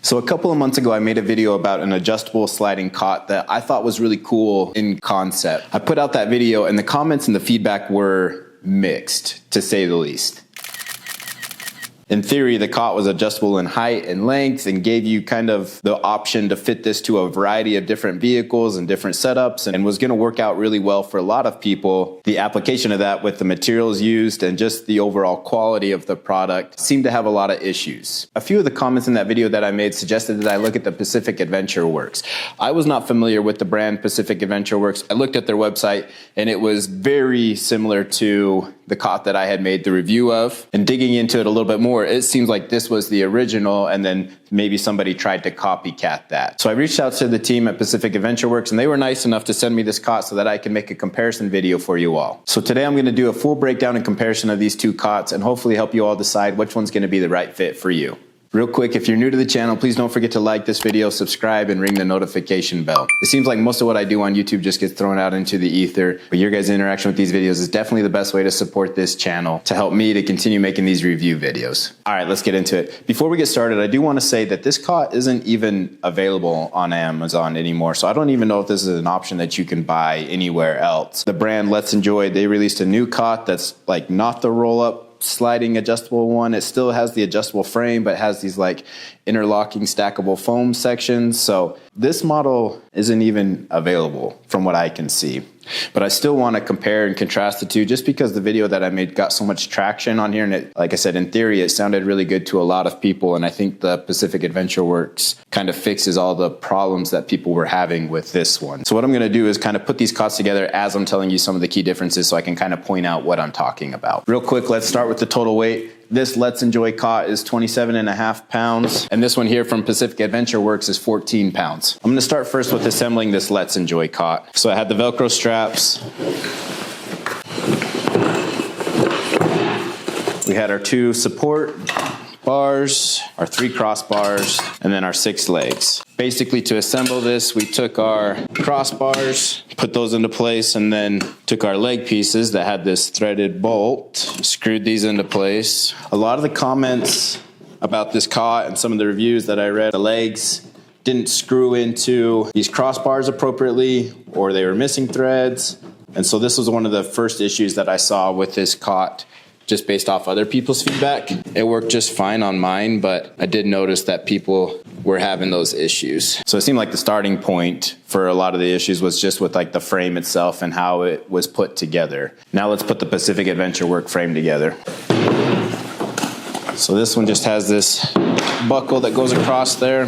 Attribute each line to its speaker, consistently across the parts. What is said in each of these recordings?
Speaker 1: So a couple of months ago, I made a video about an adjustable sliding cot that I thought was really cool in concept. I put out that video and the comments and the feedback were mixed, to say the least. In theory, the cot was adjustable in height and length and gave you kind of the option to fit this to a variety of different vehicles and different setups, and was going to work out really well for a lot of people. The application of that with the materials used and just the overall quality of the product seemed to have a lot of issues. A few of the comments in that video that I made suggested that I look at the Pacific Adventure Works. I was not familiar with the brand Pacific Adventure Works. I looked at their website and it was very similar to the cot that I had made the review of. And digging into it a little bit more, it seems like this was the original and then maybe somebody tried to copycat that. So I reached out to the team at Pacific Adventure Works and they were nice enough to send me this cot so that I can make a comparison video for you all. So today I'm going to do a full breakdown and comparison of these two cots and hopefully help you all decide which one's going to be the right fit for you. Real quick, if you're new to the channel, please don't forget to like this video, subscribe, and ring the notification bell. It seems like most of what I do on YouTube just gets thrown out into the ether, but your guys' interaction with these videos is definitely the best way to support this channel to help me to continue making these review videos. All right, let's get into it. Before we get started, I do want to say that this cot isn't even available on Amazon anymore, so I don't even know if this is an option that you can buy anywhere else. The brand Letsenjoy, they released a new cot that's like not the roll-up sliding adjustable one. It still has the adjustable frame, but has these like interlocking stackable foam sections. So this model isn't even available from what I can see. But I still want to compare and contrast the two just because the video that I made got so much traction on here. And it, like I said, in theory, it sounded really good to a lot of people. And I think the Pacific Adventure Works kind of fixes all the problems that people were having with this one. So what I'm going to do is kind of put these cots together as I'm telling you some of the key differences so I can kind of point out what I'm talking about. Real quick, let's start with the total weight. This Letsenjoy cot is 27.5 pounds, and this one here from Pacific Adventure Works is 14 pounds. I'm going to start first with assembling this Letsenjoy cot. So I had the Velcro straps. We had our 2 support bars, our 3 crossbars, and then our 6 legs. Basically, to assemble this, we took our crossbars, put those into place, and then took our leg pieces that had this threaded bolt, screwed these into place. A lot of the comments about this cot and some of the reviews that I read, the legs didn't screw into these crossbars appropriately, or they were missing threads. And so this was one of the first issues that I saw with this cot, just based off other people's feedback. It worked just fine on mine, but I did notice that people were having those issues. So it seemed like the starting point for a lot of the issues was just with like the frame itself and how it was put together. Now let's put the Pacific Adventure Work frame together. So this one just has this buckle that goes across there.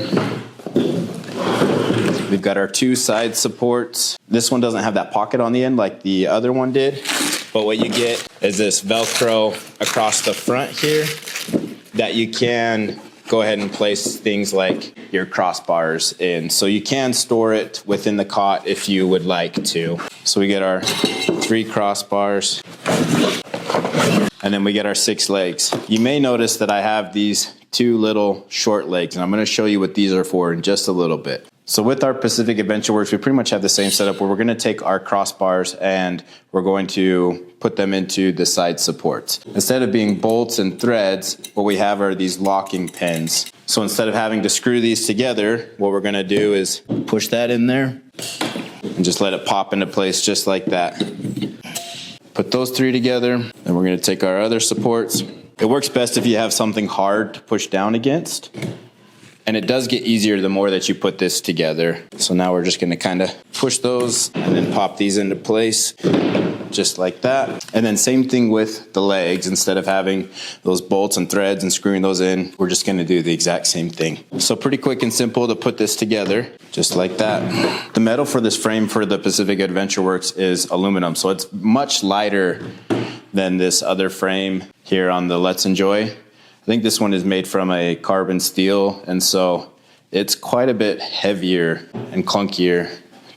Speaker 1: We've got our 2 side supports. This one doesn't have that pocket on the end like the other one did. But what you get is this Velcro across the front here that you can go ahead and place things like your crossbars in. So you can store it within the cot if you would like to. So we get our 3 crossbars and then we get our 6 legs. You may notice that I have these 2 little short legs, and I'm going to show you what these are for in just a little bit. So with our Pacific Adventure Works, we pretty much have the same setup where we're going to take our crossbars and we're going to put them into the side supports. Instead of being bolts and threads, what we have are these locking pins. So instead of having to screw these together, what we're going to do is push that in there and just let it pop into place just like that. Put those 3 together, and we're going to take our other supports. It works best if you have something hard to push down against. And it does get easier the more that you put this together. So now we're just going to kind of push those and then pop these into place just like that. And then same thing with the legs. Instead of having those bolts and threads and screwing those in, we're just going to do the exact same thing. So pretty quick and simple to put this together just like that. The metal for this frame for the Pacific Adventure Works is aluminum. So it's much lighter than this other frame here on the Letsenjoy. I think this one is made from a carbon steel, and so it's quite a bit heavier and clunkier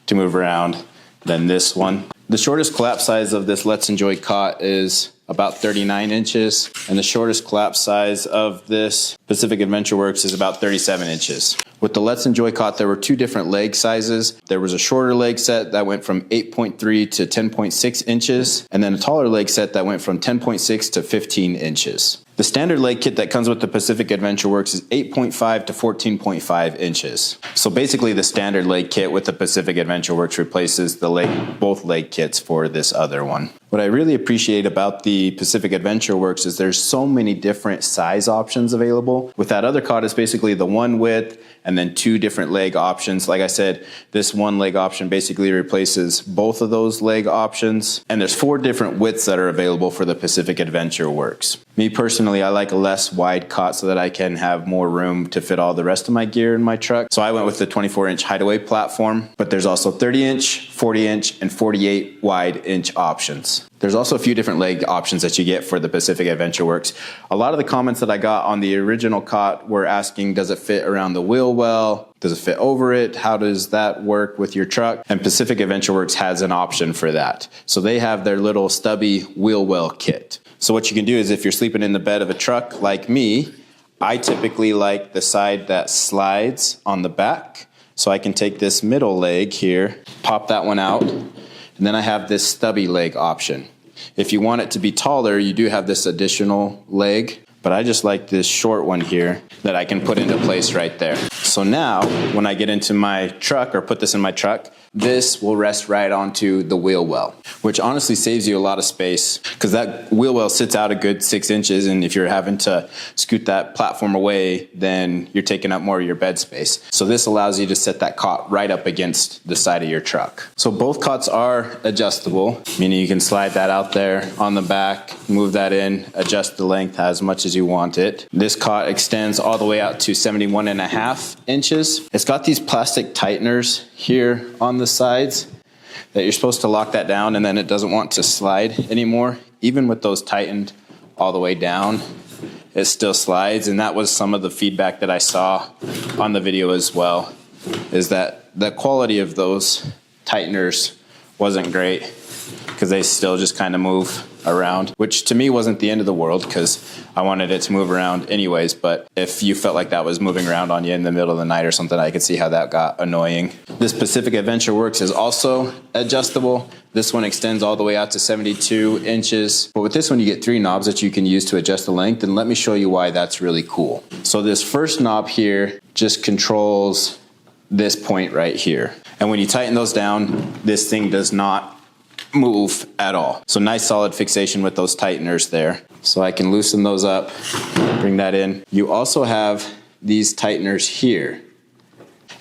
Speaker 1: to move around than this one. The shortest collapse size of this Letsenjoy cot is about 39 inches, and the shortest collapse size of this Pacific Adventure Works is about 37 inches. With the Letsenjoy cot, there were 2 different leg sizes. There was a shorter leg set that went from 8.3 to 10.6 inches, and then a taller leg set that went from 10.6 to 15 inches. The standard leg kit that comes with the Pacific Adventure Works is 8.5 to 14.5 inches. So basically the standard leg kit with the Pacific Adventure Works replaces both leg kits for this other one. What I really appreciate about the Pacific Adventure Works is there's so many different size options available. With that other cot, it's basically the one width and then two different leg options. Like I said, this one leg option basically replaces both of those leg options. And there's 4 different widths that are available for the Pacific Adventure Works. Me personally, I like a less wide cot so that I can have more room to fit all the rest of my gear in my truck. So I went with the 24-inch hideaway platform, but there's also 30-inch, 40-inch, and 48 wide inch options. There's also a few different leg options that you get for the Pacific Adventure Works. A lot of the comments that I got on the original cot were asking, does it fit around the wheel well? Does it fit over it? How does that work with your truck? And Pacific Adventure Works has an option for that. So they have their little stubby wheel well kit. So what you can do is if you're sleeping in the bed of a truck like me, I typically like the side that slides on the back. So I can take this middle leg here, pop that one out, and then I have this stubby leg option. If you want it to be taller, you do have this additional leg, but I just like this short one here that I can put into place right there. So now when I get into my truck or put this in my truck, this will rest right onto the wheel well, which honestly saves you a lot of space because that wheel well sits out a good 6 inches. And if you're having to scoot that platform away, then you're taking up more of your bed space. So this allows you to set that cot right up against the side of your truck. So both cots are adjustable, meaning you can slide that out there on the back, move that in, adjust the length as much as you want it. This cot extends all the way out to 71.5 inches. It's got these plastic tighteners here on the sides that you're supposed to lock that down and then it doesn't want to slide anymore. Even with those tightened all the way down, it still slides. And that was some of the feedback that I saw on the video as well, is that the quality of those tighteners wasn't great because they still just kind of move around, which to me wasn't the end of the world because I wanted it to move around anyways. But if you felt like that was moving around on you in the middle of the night or something, I could see how that got annoying. This Pacific Adventure Works is also adjustable. This one extends all the way out to 72 inches. But with this one, you get 3 knobs that you can use to adjust the length. And let me show you why that's really cool. So this first knob here just controls this point right here. And when you tighten those down, this thing does not move at all. So nice solid fixation with those tighteners there. So I can loosen those up, bring that in. You also have these tighteners here.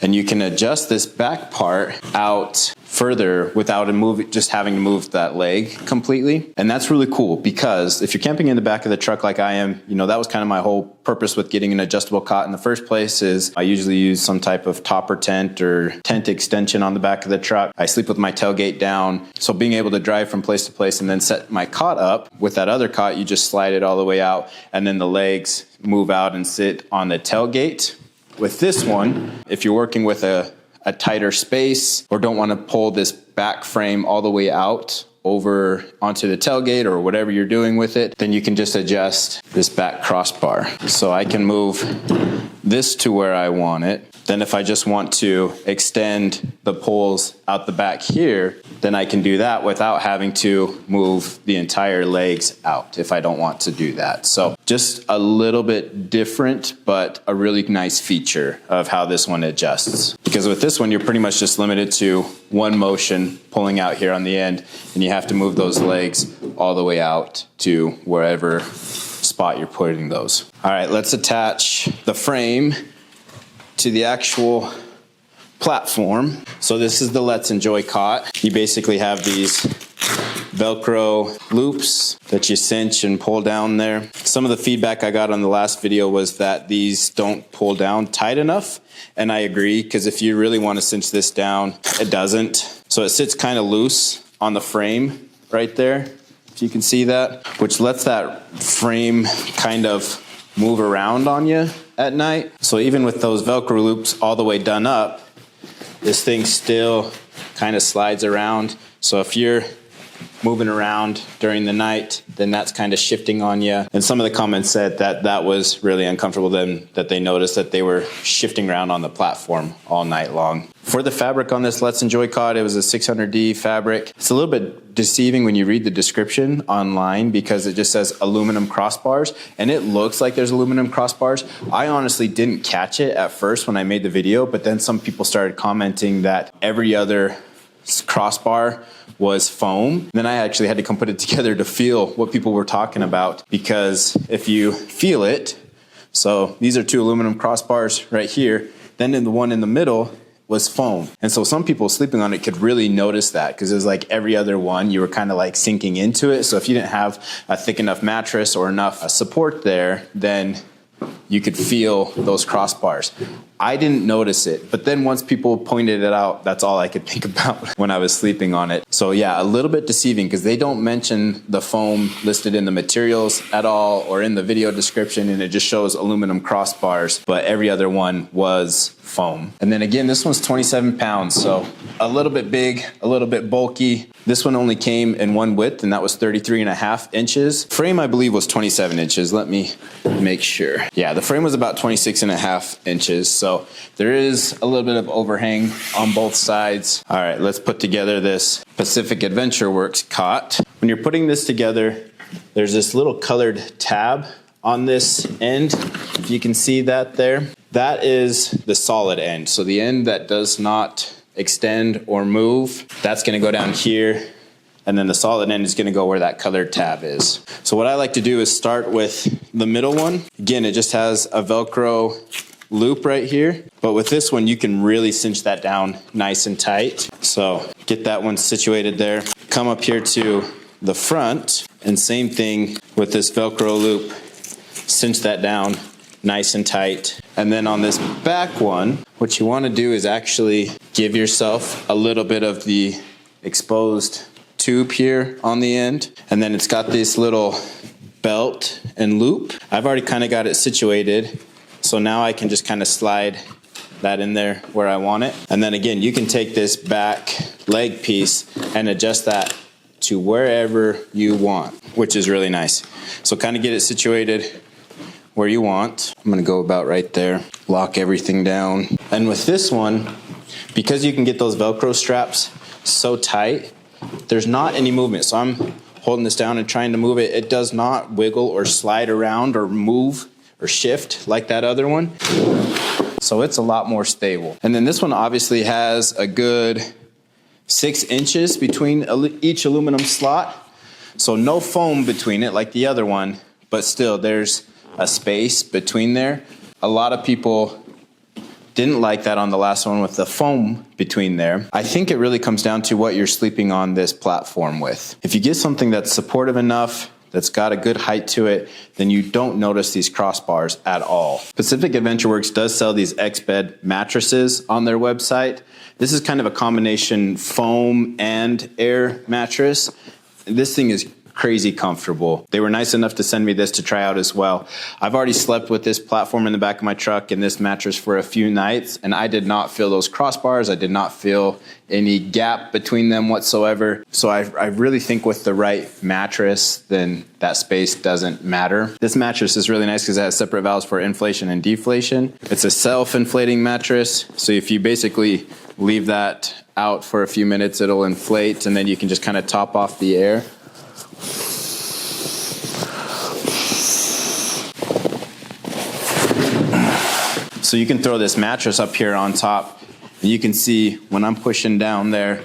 Speaker 1: And you can adjust this back part out further without just having to move that leg completely. And that's really cool because if you're camping in the back of the truck like I am, you know, that was kind of my whole purpose with getting an adjustable cot in the first place. Is I usually use some type of topper tent or tent extension on the back of the truck. I sleep with my tailgate down. So being able to drive from place to place and then set my cot up with that other cot, you just slide it all the way out and then the legs move out and sit on the tailgate. With this one, if you're working with a tighter space or don't want to pull this back frame all the way out over onto the tailgate or whatever you're doing with it, then you can just adjust this back crossbar. So I can move this to where I want it. Then if I just want to extend the poles out the back here, then I can do that without having to move the entire legs out if I don't want to do that. So just a little bit different, but a really nice feature of how this one adjusts. Because with this one, you're pretty much just limited to one motion pulling out here on the end, and you have to move those legs all the way out to wherever spot you're putting those. All right, let's attach the frame to the actual platform. So this is the Letsenjoy cot. You basically have these Velcro loops that you cinch and pull down there. Some of the feedback I got on the last video was that these don't pull down tight enough. And I agree, because if you really want to cinch this down, it doesn't. So it sits kind of loose on the frame right there, if you can see that, which lets that frame kind of move around on you at night. So even with those Velcro loops all the way done up, this thing still kind of slides around. So if you're moving around during the night, then that's kind of shifting on you. And some of the comments said that that was really uncomfortable, then that they noticed that they were shifting around on the platform all night long. For the fabric on this Letsenjoy cod, it was a 600D fabric. It's a little bit deceiving when you read the description online because it just says aluminum crossbars, and it looks like there's aluminum crossbars. I honestly didn't catch it at first when I made the video, but then some people started commenting that every other crossbar was foam. Then I actually had to come put it together to feel what people were talking about, because if you feel it, so these are two aluminum crossbars right here, then in the one in the middle was foam. And so some people sleeping on it could really notice that, because it was like every other one, you were kind of like sinking into it. So if you didn't have a thick enough mattress or enough support there, then you could feel those crossbars. I didn't notice it, but then once people pointed it out, that's all I could think about when I was sleeping on it. So yeah, a little bit deceiving because they don't mention the foam listed in the materials at all or in the video description, and it just shows aluminum crossbars, but every other one was foam. And then again, this one's 27 pounds, so a little bit big, a little bit bulky. This one only came in one width, and that was 33.5 inches. Frame, I believe, was 27 inches. Let me make sure. Yeah, the frame was about 26.5 inches. So there is a little bit of overhang on both sides. All right, let's put together this Pacific Adventure Works cot. When you're putting this together, there's this little colored tab on this end. If you can see that there, that is the solid end. So the end that does not extend or move, that's gonna go down here, and then the solid end is gonna go where that colored tab is. So what I like to do is start with the middle one. Again, it just has a Velcro loop right here, but with this one you can really cinch that down nice and tight. So get that one situated there. Come up here to the front, and same thing with this Velcro loop. Cinch that down nice and tight. And then on this back one, what you want to do is actually give yourself a little bit of the exposed tube here on the end. And then it's got this little belt and loop. I've already kind of got it situated, so now I can just kind of slide that in there where I want it. And then again, you can take this back leg piece and adjust that to wherever you want, which is really nice. So kind of get it situated where you want. I'm gonna go about right there, lock everything down. And with this one, because you can get those Velcro straps so tight, there's not any movement. So I'm holding this down and trying to move it. It does not wiggle or slide around or move or shift like that other one. So it's a lot more stable. And then this one obviously has a good 6 inches between each aluminum slot. So no foam between it like the other one, but still there's a space between there. A lot of people didn't like that on the last one with the foam between there. I think it really comes down to what you're sleeping on this platform with. If you get something that's supportive enough, that's got a good height to it, then you don't notice these crossbars at all. Pacific Adventure Works does sell these Exped mattresses on their website. This is kind of a combination foam and air mattress. This thing is crazy comfortable. They were nice enough to send me this to try out as well. I've already slept with this platform in the back of my truck and this mattress for a few nights, and I did not feel those crossbars. I did not feel any gap between them whatsoever. So I really think with the right mattress, then that space doesn't matter. This mattress is really nice because it has separate valves for inflation and deflation. It's a self-inflating mattress, so if you basically leave that out for a few minutes, it'll inflate, and then you can just kind of top off the air. So you can throw this mattress up here on top, and you can see when I'm pushing down there,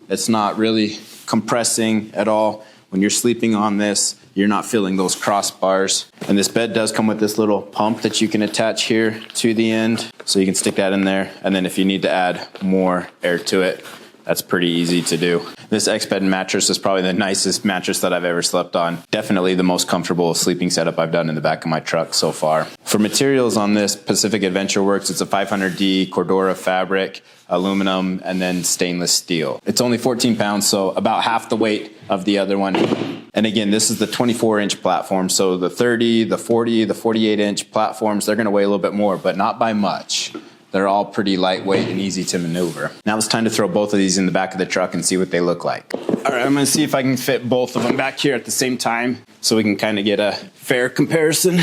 Speaker 1: it's not really compressing at all. When you're sleeping on this, you're not feeling those crossbars. And this bed does come with this little pump that you can attach here to the end. So you can stick that in there, and then if you need to add more air to it, that's pretty easy to do. This Exped mattress is probably the nicest mattress that I've ever slept on. Definitely the most comfortable sleeping setup I've done in the back of my truck so far. For materials on this Pacific Adventure Works, it's a 500D Cordura fabric, aluminum, and then stainless steel. It's only 14 pounds, so about half the weight of the other one. And again, this is the 24-inch platform, so the 30, the 40, the 48-inch platforms, they're gonna weigh a little bit more, but not by much. they're all pretty lightweight and easy to maneuver. Now it's time to throw both of these in the back of the truck and see what they look like. All right, I'm gonna see if I can fit both of them back here at the same time so we can kind of get a fair comparison.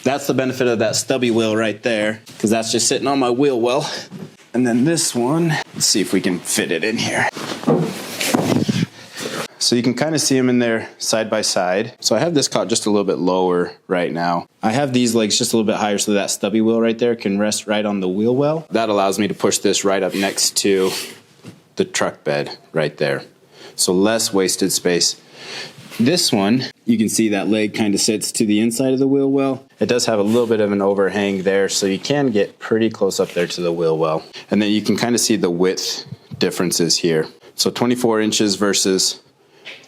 Speaker 1: That's the benefit of that stubby wheel right there, because that's just sitting on my wheel well. And then this one, let's see if we can fit it in here. So you can kind of see them in there side by side. So I have this caught just a little bit lower right now. I have these legs just a little bit higher so that stubby wheel right there can rest right on the wheel well. That allows me to push this right up next to the truck bed right there. So less wasted space. This one, you can see that leg kind of sits to the inside of the wheel well. It does have a little bit of an overhang there, so you can get pretty close up there to the wheel well. And then you can kind of see the width differences here. So 24 inches versus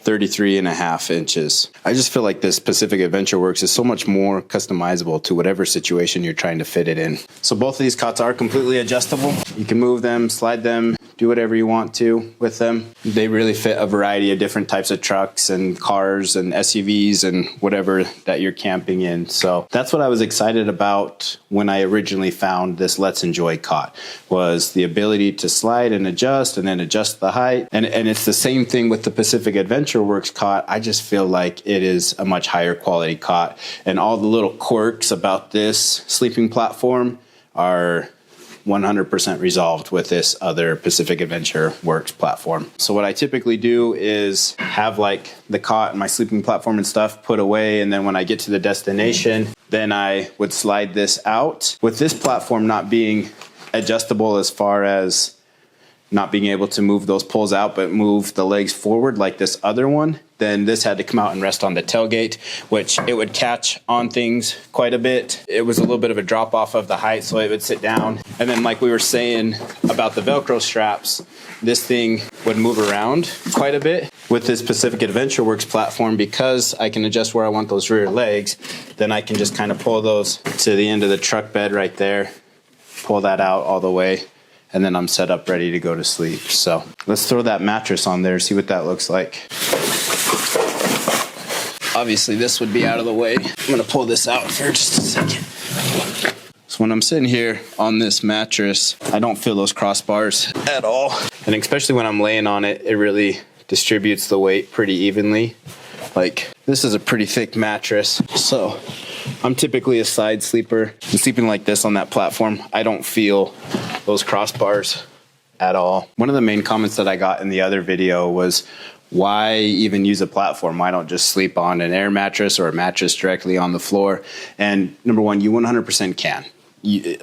Speaker 1: 33.5 inches. I just feel like this Pacific Adventure Works is so much more customizable to whatever situation you're trying to fit it in. So both of these cots are completely adjustable. You can move them, slide them, do whatever you want to with them. They really fit a variety of different types of trucks and cars and SUVs and whatever that you're camping in. So that's what I was excited about when I originally found this Letsenjoy cot, was the ability to slide and adjust and then adjust the height. And it's the same thing with the Pacific Adventure Works cot. I just feel like it is a much higher quality cot, and all the little quirks about this sleeping platform are 100% resolved with this other Pacific Adventure Works platform. So what I typically do is have like the cot and my sleeping platform and stuff put away, and then when I get to the destination, then I would slide this out. With this platform not being adjustable as far as not being able to move those poles out but move the legs forward like this other one, then this had to come out and rest on the tailgate, which it would catch on things quite a bit. It was a little bit of a drop off of the height, so it would sit down. And then like we were saying about the Velcro straps, this thing would move around quite a bit. With this Pacific Adventure Works platform, because I can adjust where I want those rear legs, then I can just kind of pull those to the end of the truck bed right there, pull that out all the way, and then I'm set up ready to go to sleep. So let's throw that mattress on there, see what that looks like. Obviously this would be out of the way. I'm gonna pull this out for just a second. So when I'm sitting here on this mattress, I don't feel those crossbars at all. And especially when I'm laying on it, it really distributes the weight pretty evenly. Like, this is a pretty thick mattress. So I'm typically a side sleeper. And sleeping like this on that platform, I don't feel those crossbars at all. One of the main comments that I got in the other video was, why even use a platform? Why don't just sleep on an air mattress or a mattress directly on the floor? And number one, you 100% can.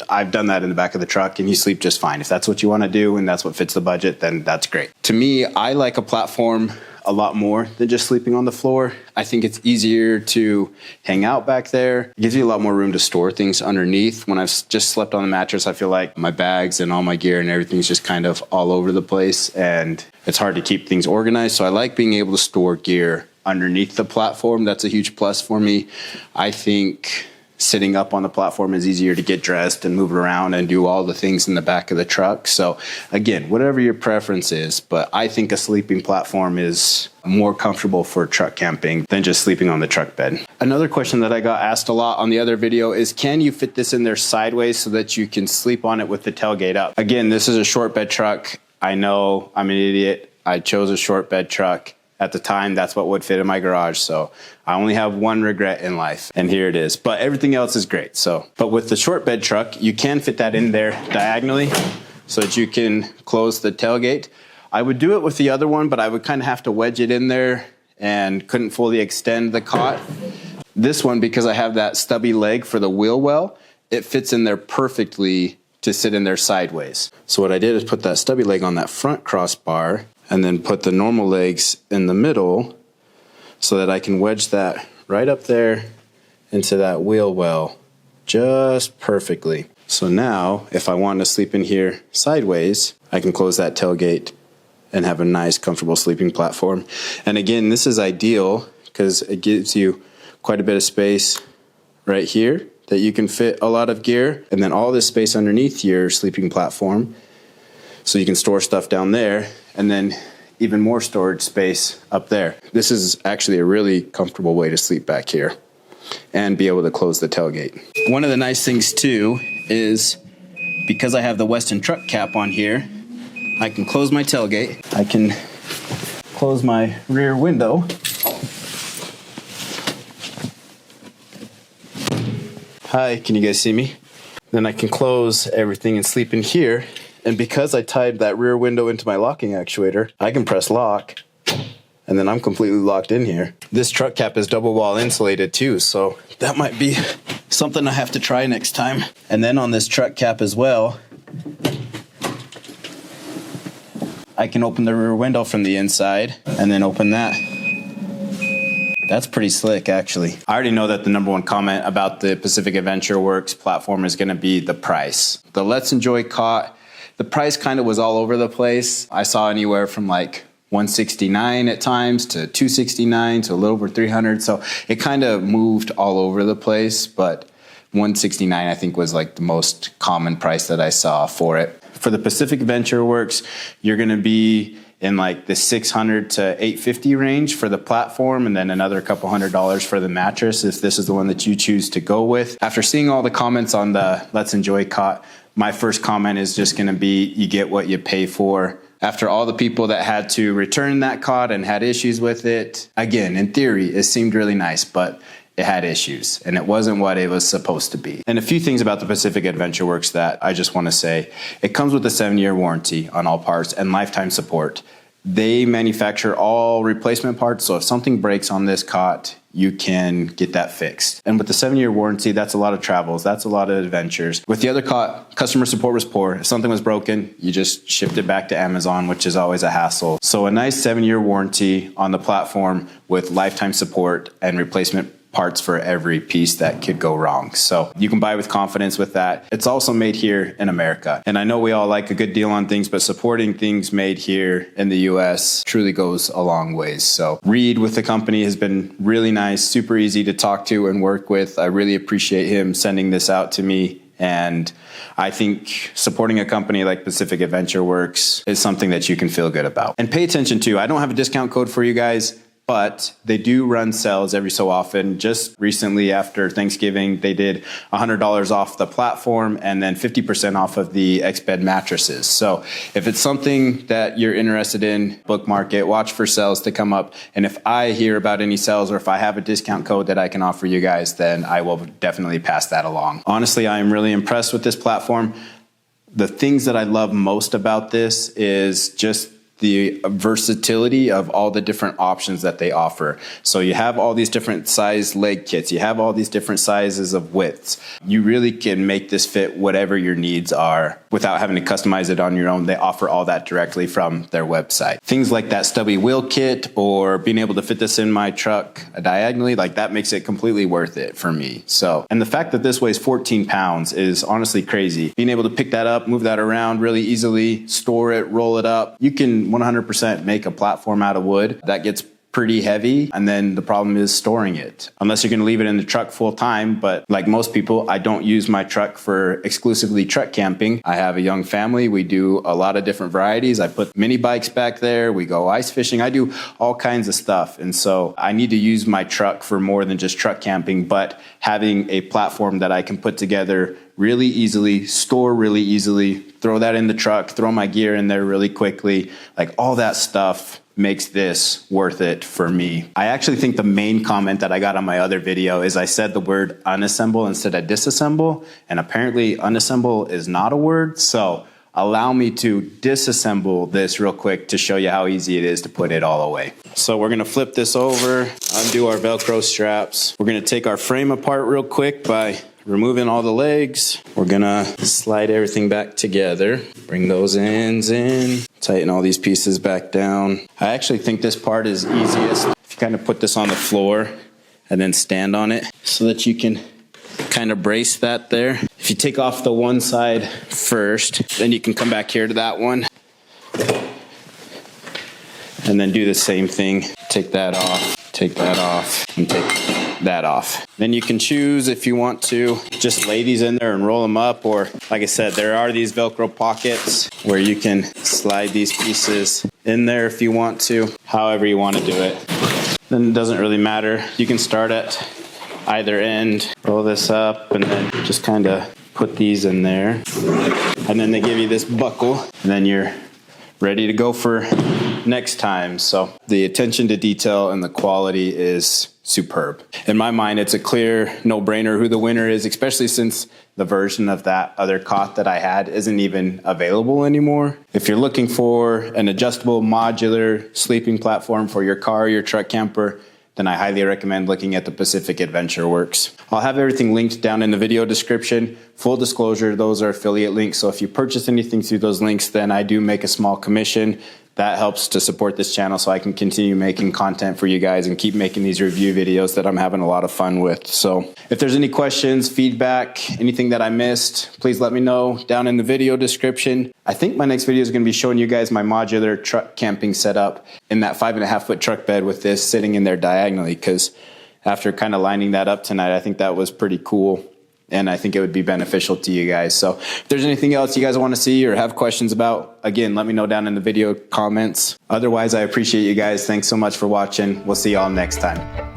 Speaker 1: I've done that in the back of the truck and you sleep just fine. If that's what you want to do and that's what fits the budget, then that's great. To me, I like a platform a lot more than just sleeping on the floor. I think it's easier to hang out back there. It gives you a lot more room to store things underneath. When I've just slept on the mattress, I feel like my bags and all my gear and everything's just kind of all over the place and it's hard to keep things organized. So I like being able to store gear underneath the platform. That's a huge plus for me. I think sitting up on the platform is easier to get dressed and move around and do all the things in the back of the truck. So again, whatever your preference is, but I think a sleeping platform is more comfortable for truck camping than just sleeping on the truck bed. Another question that I got asked a lot on the other video is, can you fit this in there sideways so that you can sleep on it with the tailgate up? Again, this is a short bed truck. I know I'm an idiot. I chose a short bed truck. At the time, that's what would fit in my garage. So I only have one regret in life, and here it is. But everything else is great. So, but with the short bed truck, you can fit that in there diagonally so that you can close the tailgate. I would do it with the other one, but I would kind of have to wedge it in there and couldn't fully extend the cot. This one, because I have that stubby leg for the wheel well, it fits in there perfectly to sit in there sideways. So what I did is put that stubby leg on that front crossbar and then put the normal legs in the middle so that I can wedge that right up there into that wheel well just perfectly. So now if I want to sleep in here sideways, I can close that tailgate and have a nice comfortable sleeping platform. And again, this is ideal because it gives you quite a bit of space right here that you can fit a lot of gear, and then all this space underneath your sleeping platform so you can store stuff down there. And then even more storage space up there. This is actually a really comfortable way to sleep back here and be able to close the tailgate. One of the nice things too is because I have the Weston truck cap on here, I can close my tailgate. I can close my rear window. Hi, can you guys see me? Then I can close everything and sleep in here. And because I tied that rear window into my locking actuator, I can press lock and then I'm completely locked in here. This truck cap is double wall insulated too, so that might be something I have to try next time. And then on this truck cap as well, I can open the rear window from the inside and then open that. That's pretty slick, actually. I already know that the #1 comment about the Pacific Adventure Works platform is gonna be the price. The Letsenjoy cot, the price kind of was all over the place. I saw anywhere from like $169 at times to $269 to a little over $300. So it kind of moved all over the place, but $169 I think was like the most common price that I saw for it. For the Pacific Adventure Works, you're gonna be in like the $600 to $850 range for the platform, and then another couple $100 for the mattress if this is the one that you choose to go with. After seeing all the comments on the Letsenjoy cot, my first comment is just gonna be, you get what you pay for. After all the people that had to return that cot and had issues with it, again, in theory, it seemed really nice, but it had issues and it wasn't what it was supposed to be. And a few things about the Pacific Adventure Works that I just want to say. It comes with a 7-year warranty on all parts and lifetime support. They manufacture all replacement parts, so if something breaks on this cot, you can get that fixed. And with the 7-year warranty, that's a lot of travels, that's a lot of adventures. With the other cot, customer support was poor. If something was broken, you just shipped it back to Amazon, which is always a hassle. So a nice 7-year warranty on the platform with lifetime support and replacement parts for every piece that could go wrong. So you can buy with confidence with that. It's also made here in America. And I know we all like a good deal on things, but supporting things made here in the US truly goes a long ways. So Reed with the company has been really nice, super easy to talk to and work with. I really appreciate him sending this out to me. And I think supporting a company like Pacific Adventure Works is something that you can feel good about. And pay attention to, I don't have a discount code for you guys, but they do run sales every so often. Just recently after Thanksgiving, they did $100 off the platform and then 50% off of the Exped mattresses. So if it's something that you're interested in, bookmark it, watch for sales to come up. And if I hear about any sales or if I have a discount code that I can offer you guys, then I will definitely pass that along. Honestly, I am really impressed with this platform. The things that I love most about this is just the versatility of all the different options that they offer. So you have all these different size leg kits, you have all these different sizes of widths. You really can make this fit whatever your needs are without having to customize it on your own. They offer all that directly from their website. Things like that stubby wheel kit or being able to fit this in my truck diagonally, like that makes it completely worth it for me. So, and the fact that this weighs 14 pounds is honestly crazy. Being able to pick that up, move that around really easily, store it, roll it up. You can 100% make a platform out of wood that gets pretty heavy, and then the problem is storing it. Unless you're gonna leave it in the truck full time, but like most people, I don't use my truck for exclusively truck camping. I have a young family, we do a lot of different varieties. I put mini bikes back there, we go ice fishing, I do all kinds of stuff. And so I need to use my truck for more than just truck camping, but having a platform that I can put together really easily, store really easily, throw that in the truck, throw my gear in there really quickly, like all that stuff makes this worth it for me. I actually think the main comment that I got on my other video is I said the word unassemble instead of disassemble, and apparently unassemble is not a word, so allow me to disassemble this real quick to show you how easy it is to put it all away. So we're gonna flip this over, undo our Velcro straps. We're gonna take our frame apart real quick by removing all the legs. We're gonna slide everything back together, bring those ends in, tighten all these pieces back down. I actually think this part is easiest if you kind of put this on the floor and then stand on it so that you can kind of brace that there. If you take off the one side first, then you can come back here to that one and then do the same thing. Take that off, take that off and take that off. Then you can choose if you want to just lay these in there and roll them up, or like I said, there are these Velcro pockets where you can slide these pieces in there if you want to, however you want to do it. Then it doesn't really matter. You can start at either end, roll this up, and then just kind of put these in there. And then they give you this buckle, and then you're ready to go for next time. So the attention to detail and the quality is superb. In my mind, it's a clear no-brainer who the winner is, especially since the version of that other cot that I had isn't even available anymore. If you're looking for an adjustable modular sleeping platform for your car, your truck, camper, then I highly recommend looking at the Pacific Adventure Works. I'll have everything linked down in the video description. Full disclosure, those are affiliate links. So if you purchase anything through those links, then I do make a small commission. That helps to support this channel so I can continue making content for you guys and keep making these review videos that I'm having a lot of fun with. So if there's any questions, feedback, anything that I missed, please let me know down in the video description. I think my next video is going to be showing you guys my modular truck camping setup in that 5.5 foot truck bed with this sitting in there diagonally, because after kind of lining that up tonight, I think that was pretty cool. And I think it would be beneficial to you guys. So if there's anything else you guys want to see or have questions about, again, let me know down in the video comments. Otherwise, I appreciate you guys. Thanks so much for watching. We'll see y'all next time.